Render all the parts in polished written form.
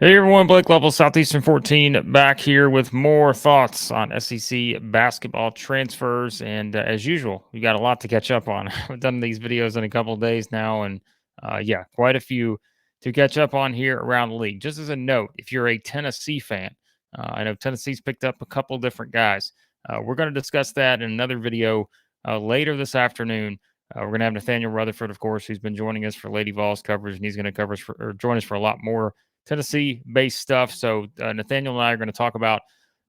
Hey everyone, Blake Lovell, Southeastern 14, back here with more thoughts on SEC basketball transfers. And as usual, we got a lot to catch up on. We've done these videos in a couple of days now, and yeah, quite a few to catch up on here around the league. Just as a note, if you're a Tennessee fan, I know Tennessee's picked up a couple different guys. We're going to discuss that in another video later this afternoon. We're going to have Nathaniel Rutherford, of course, who's been joining us for Lady Vols coverage, and he's going to cover us or join us for a lot more Tennessee-based stuff. So Nathaniel and I are going to talk about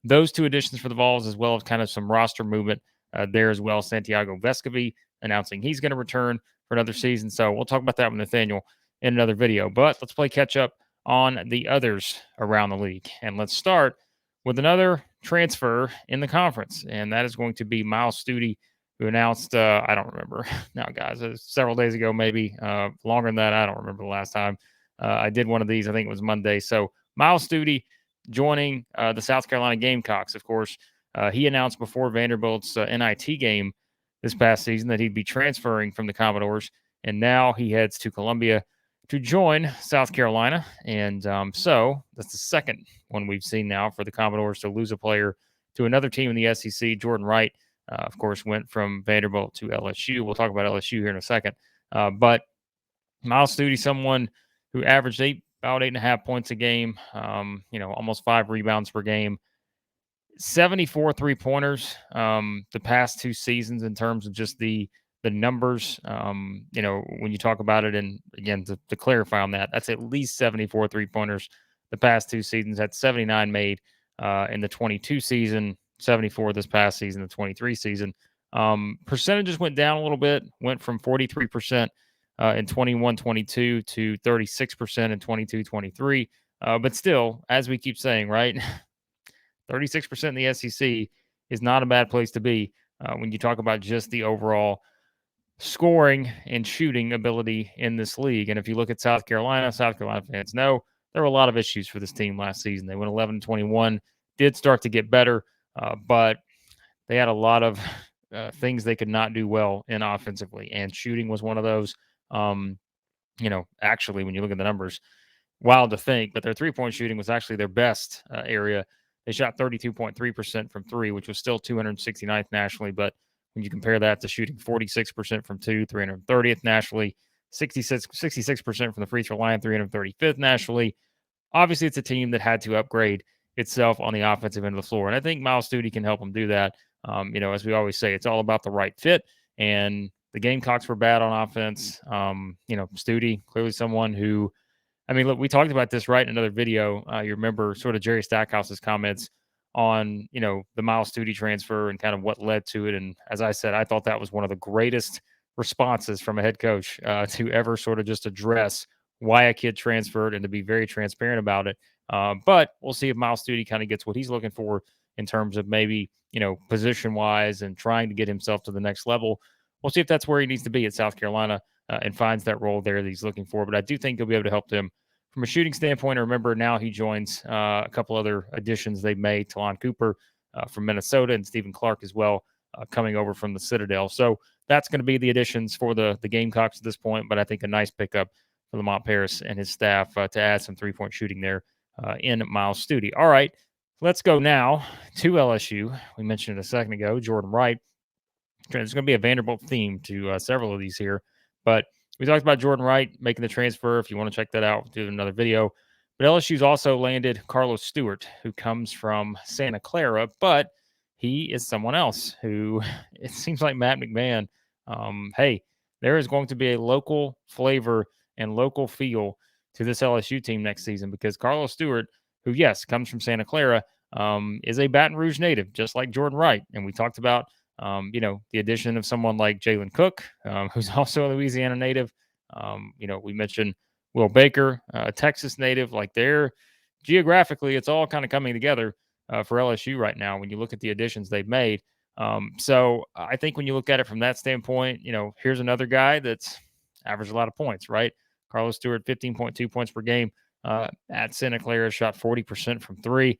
those two additions for the Vols, as well as kind of some roster movement there as well. Santiago Vescovi announcing he's going to return for another season. So we'll talk about that with Nathaniel in another video. But let's play catch up on the others around the league. And let's start with another transfer in the conference, and that is going to be Myles Stute, who announced, I don't remember now, guys, several days ago, maybe longer than that. I don't remember the last time I did one of these. I think it was Monday. So Myles Stute joining the South Carolina Gamecocks. Of course, he announced before Vanderbilt's NIT game this past season that he'd be transferring from the Commodores, and now he heads to Columbia to join South Carolina. And so that's the second one we've seen now for the Commodores to lose a player to another team in the SEC. Jordan Wright, of course, went from Vanderbilt to LSU. We'll talk about LSU here in a second. But Myles Stute, someone who averaged about 8.5 points a game, almost 5 rebounds per game, 74 3-pointers the past 2 seasons in terms of just the numbers. When you talk about it, and again, to clarify on that, that's at least 74 3-pointers the past 2 seasons. Had 79 made in the 22 season, 74 this past season, the 23 season. Percentages went down a little bit, went from 43% in 21-22 to 36% in 22-23. But still, as we keep saying, right, 36% in the SEC is not a bad place to be when you talk about just the overall scoring and shooting ability in this league. And if you look at South Carolina fans know there were a lot of issues for this team last season. They went 11-21, did start to get better, but they had a lot of things they could not do well in offensively, and shooting was one of those. Actually, when you look at the numbers, wild to think, but their 3-point shooting was actually their best area. They shot 32.3% from three, which was still 269th nationally. But when you compare that to shooting 46% from two, 330th nationally, 66% from the free throw line, 335th nationally, obviously it's a team that had to upgrade itself on the offensive end of the floor. And I think Myles Stute can help them do that. As we always say, it's all about the right fit. And the Gamecocks were bad on offense. Stute, clearly someone who, look, we talked about this right in another video. You remember sort of Jerry Stackhouse's comments on, the Myles Stute transfer and kind of what led to it. And as I said, I thought that was one of the greatest responses from a head coach to ever sort of just address why a kid transferred and to be very transparent about it. But we'll see if Myles Stute kind of gets what he's looking for in terms of maybe, position wise and trying to get himself to the next level. We'll see if that's where he needs to be at South Carolina and finds that role there that he's looking for. But I do think he'll be able to help them from a shooting standpoint. Remember, now he joins a couple other additions they've made, Talon Cooper from Minnesota and Stephen Clark as well, coming over from the Citadel. So that's going to be the additions for the Gamecocks at this point. But I think a nice pickup for Lamont Paris and his staff to add some 3-point shooting there in Myles Stute. All right, let's go now to LSU. We mentioned it a second ago, Jordan Wright. There's going to be a Vanderbilt theme to several of these here, but we talked about Jordan Wright making the transfer. If you want to check that out, we'll do another video. But LSU's also landed Carlos Stewart, who comes from Santa Clara, but he is someone else who it seems like Matt McMahon. Hey, there is going to be a local flavor and local feel to this LSU team next season, because Carlos Stewart, who, yes, comes from Santa Clara, is a Baton Rouge native, just like Jordan Wright. And we talked about the addition of someone like Jalen Cook, who's also a Louisiana native. We mentioned Will Baker, a Texas native. Like, they're geographically, it's all kind of coming together for LSU right now when you look at the additions they've made. So I think when you look at it from that standpoint, here's another guy that's averaged a lot of points, right? Carlos Stewart, 15.2 points per game at Santa Clara, shot 40% from three.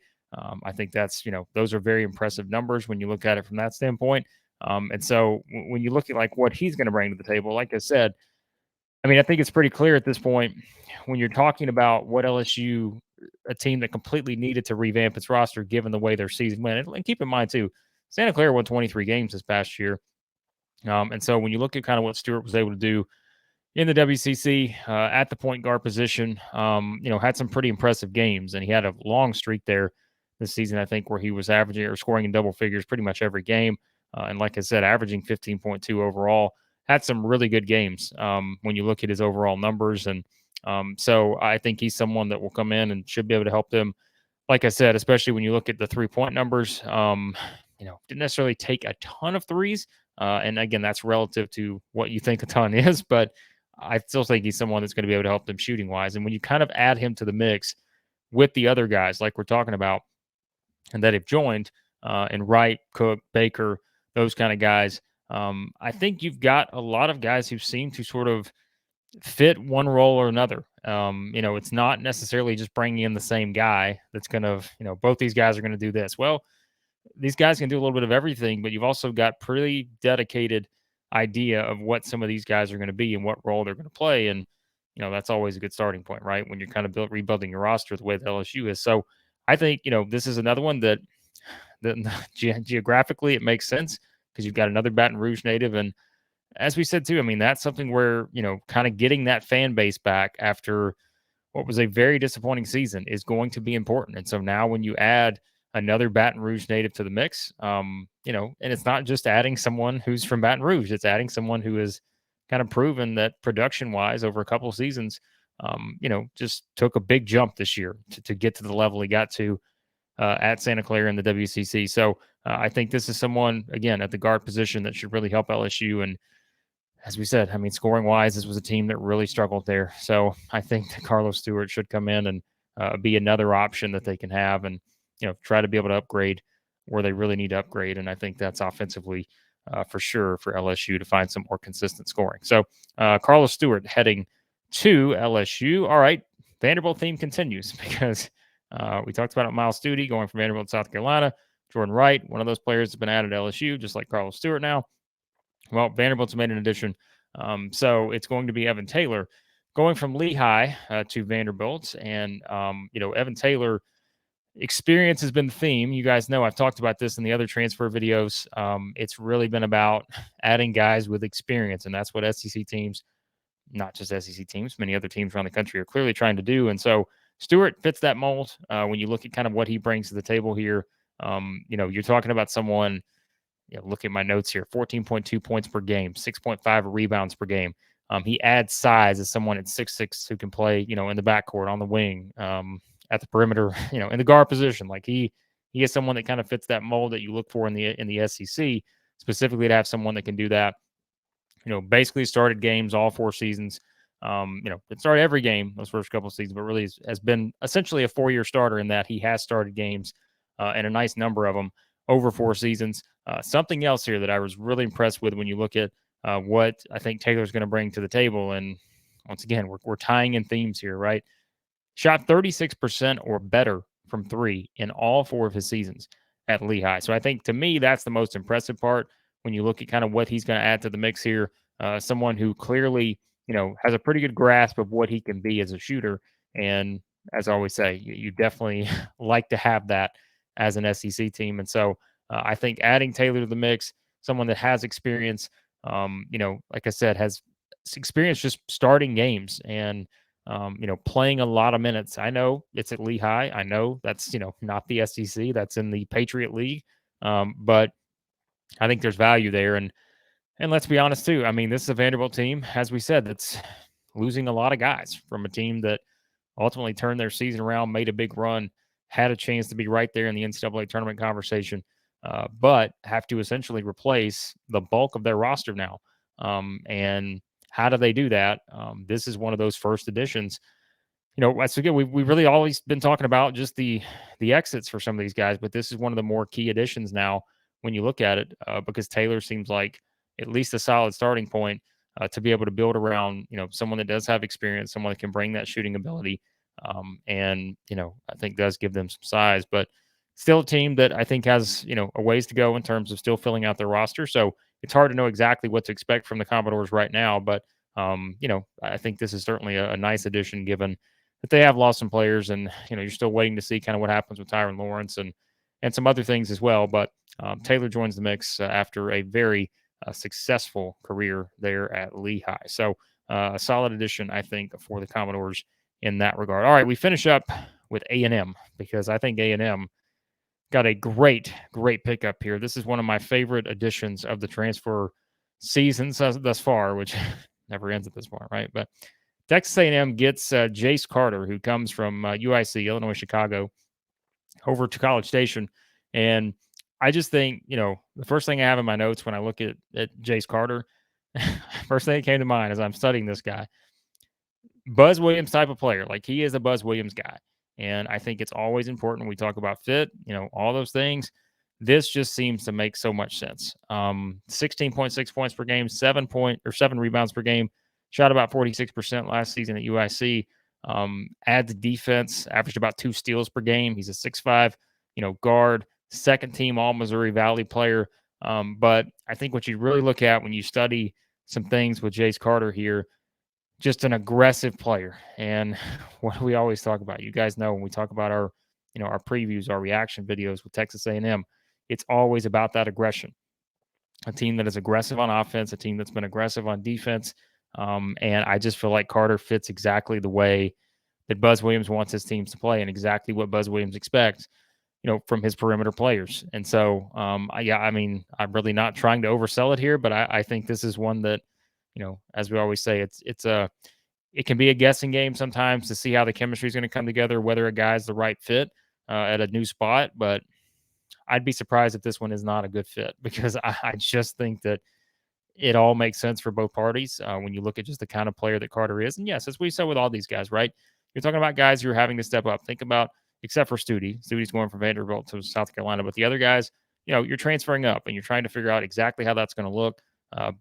I think that's, those are very impressive numbers when you look at it from that standpoint. And so when you look at like what he's going to bring to the table, like I said, I think it's pretty clear at this point when you're talking about what LSU a team that completely needed to revamp its roster given the way their season went. And keep in mind too, Santa Clara won 23 games this past year. And so when you look at kind of what Stewart was able to do in the WCC at the point guard position, had some pretty impressive games, and he had a long streak there this season, I think, where he was averaging or scoring in double figures pretty much every game. And like I said, averaging 15.2 overall, had some really good games when you look at his overall numbers. And so I think he's someone that will come in and should be able to help them. Like I said, especially when you look at the 3-point numbers, didn't necessarily take a ton of threes. And again, that's relative to what you think a ton is, but I still think he's someone that's going to be able to help them shooting wise. And when you kind of add him to the mix with the other guys, like we're talking about, and that have joined, and Wright, Cook, Baker, those kind of guys, I think you've got a lot of guys who seem to sort of fit one role or another. It's not necessarily just bringing in the same guy that's going to, both these guys are going to do this. Well, these guys can do a little bit of everything, but you've also got pretty dedicated idea of what some of these guys are going to be and what role they're going to play. And, that's always a good starting point, right? When you're kind of rebuilding your roster the way that LSU is. So I think, this is another one that geographically it makes sense because you've got another Baton Rouge native. And as we said too, I mean, that's something where, kind of getting that fan base back after what was a very disappointing season is going to be important. And so now when you add another Baton Rouge native to the mix, and it's not just adding someone who's from Baton Rouge, it's adding someone who has kind of proven that production wise over a couple of seasons, just took a big jump this year to get to the level he got to at Santa Clara in the WCC. So I think this is someone, again, at the guard position that should really help LSU. And as we said, I mean, scoring wise, this was a team that really struggled there. So I think that Carlos Stewart should come in and be another option that they can have and, try to be able to upgrade where they really need to upgrade. And I think that's offensively for sure for LSU to find some more consistent scoring. So Carlos Stewart heading to LSU. All right. Vanderbilt theme continues because we talked about it, Myles Stute going from Vanderbilt to South Carolina. Jordan Wright, one of those players has been added to LSU, just like Carlos Stewart now. Well, Vanderbilt's made an addition. So it's going to be Evan Taylor going from Lehigh to Vanderbilt. And, Evan Taylor experience has been the theme. You guys know I've talked about this in the other transfer videos. It's really been about adding guys with experience. And that's what SEC teams, not just SEC teams, many other teams around the country are clearly trying to do. And so Stewart fits that mold when you look at kind of what he brings to the table here. You're talking about someone, look at my notes here, 14.2 points per game, 6.5 rebounds per game. He adds size as someone at 6'6" who can play, in the backcourt, on the wing, at the perimeter, in the guard position. Like he is someone that kind of fits that mold that you look for in the SEC, specifically to have someone that can do that. Basically started games all 4 seasons. It started every game those first couple of seasons, but really has been essentially a 4-year starter in that he has started games and a nice number of them over 4 seasons. Something else here that I was really impressed with when you look at what I think Taylor's going to bring to the table. And once again, we're tying in themes here, right? Shot 36% or better from 3 in all 4 of his seasons at Lehigh. So I think to me, that's the most impressive part when you look at kind of what he's going to add to the mix here. Someone who clearly, has a pretty good grasp of what he can be as a shooter. And as I always say, you definitely like to have that as an SEC team. And so I think adding Taylor to the mix, someone that has experience, like I said, has experience just starting games and, playing a lot of minutes. I know it's at Lehigh. I know that's, not the SEC. That's in the Patriot League. But I think there's value there. And let's be honest too. I mean, this is a Vanderbilt team, as we said, that's losing a lot of guys from a team that ultimately turned their season around, made a big run, had a chance to be right there in the NCAA tournament conversation, but have to essentially replace the bulk of their roster now. And how do they do that? This is one of those first additions. Once again, we've really always been talking about just the exits for some of these guys, but this is one of the more key additions now when you look at it, because Taylor seems like at least a solid starting point to be able to build around, someone that does have experience, someone that can bring that shooting ability, and I think does give them some size, but still a team that I think has a ways to go in terms of still filling out their roster. So it's hard to know exactly what to expect from the Commodores right now, but I think this is certainly a nice addition given that they have lost some players, and you're still waiting to see kind of what happens with Tyron Lawrence and some other things as well. But Taylor joins the mix after a very successful career there at Lehigh. So a solid addition, I think, for the Commodores in that regard. All right, we finish up with A&M because I think A&M got a great pickup here. This is one of my favorite additions of the transfer season thus far, which never ends at this point, right? But Texas A&M gets Jace Carter, who comes from UIC, Illinois Chicago, over to College Station. And I just think, the first thing I have in my notes when I look at Jace Carter, first thing that came to mind as I'm studying this guy, Buzz Williams type of player. Like, he is a Buzz Williams guy. And I think it's always important when we talk about fit, all those things. This just seems to make so much sense. 16.6 points per game, 7 rebounds per game, shot about 46% last season at UIC. Adds defense, averaged about 2 steals per game. He's a 6'5", guard, second team All Missouri Valley player. But I think what you really look at when you study some things with Jace Carter here, just an aggressive player. And what we always talk about, you guys know when we talk about our previews, our reaction videos with Texas A&M, it's always about that aggression. A team that is aggressive on offense, a team that's been aggressive on defense. And I just feel like Carter fits exactly the way that Buzz Williams wants his teams to play and exactly what Buzz Williams expects, from his perimeter players. And so, I'm really not trying to oversell it here, but I think this is one that, as we always say, it can be a guessing game sometimes to see how the chemistry is going to come together, whether a guy's the right fit at a new spot. But I'd be surprised if this one is not a good fit because I just think that it all makes sense for both parties when you look at just the kind of player that Carter is. And yes, as we said with all these guys, right? You're talking about guys who are having to step up. Think about, except for Stute. Stute's going from Vanderbilt to South Carolina. But the other guys, you're transferring up and you're trying to figure out exactly how that's going to look.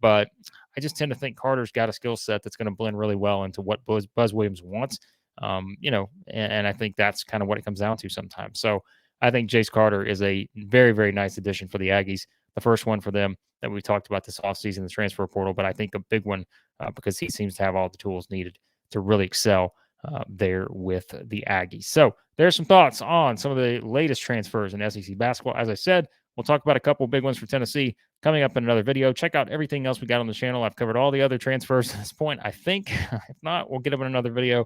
But I just tend to think Carter's got a skill set that's going to blend really well into what Buzz Williams wants. And I think that's kind of what it comes down to sometimes. So I think Jace Carter is a very, very nice addition for the Aggies. The first one for them that we talked about this offseason, the transfer portal, but I think a big one because he seems to have all the tools needed to really excel there with the Aggies. So there's some thoughts on some of the latest transfers in SEC basketball. As I said, we'll talk about a couple of big ones for Tennessee coming up in another video. Check out everything else we got on the channel. I've covered all the other transfers at this point, I think. If not, we'll get them in another video.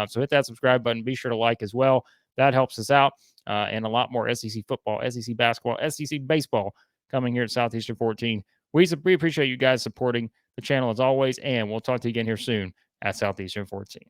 So hit that subscribe button. Be sure to like as well. That helps us out. And a lot more SEC football, SEC basketball, SEC baseball coming here at Southeastern 14. We appreciate you guys supporting the channel as always, and we'll talk to you again here soon at Southeastern 14.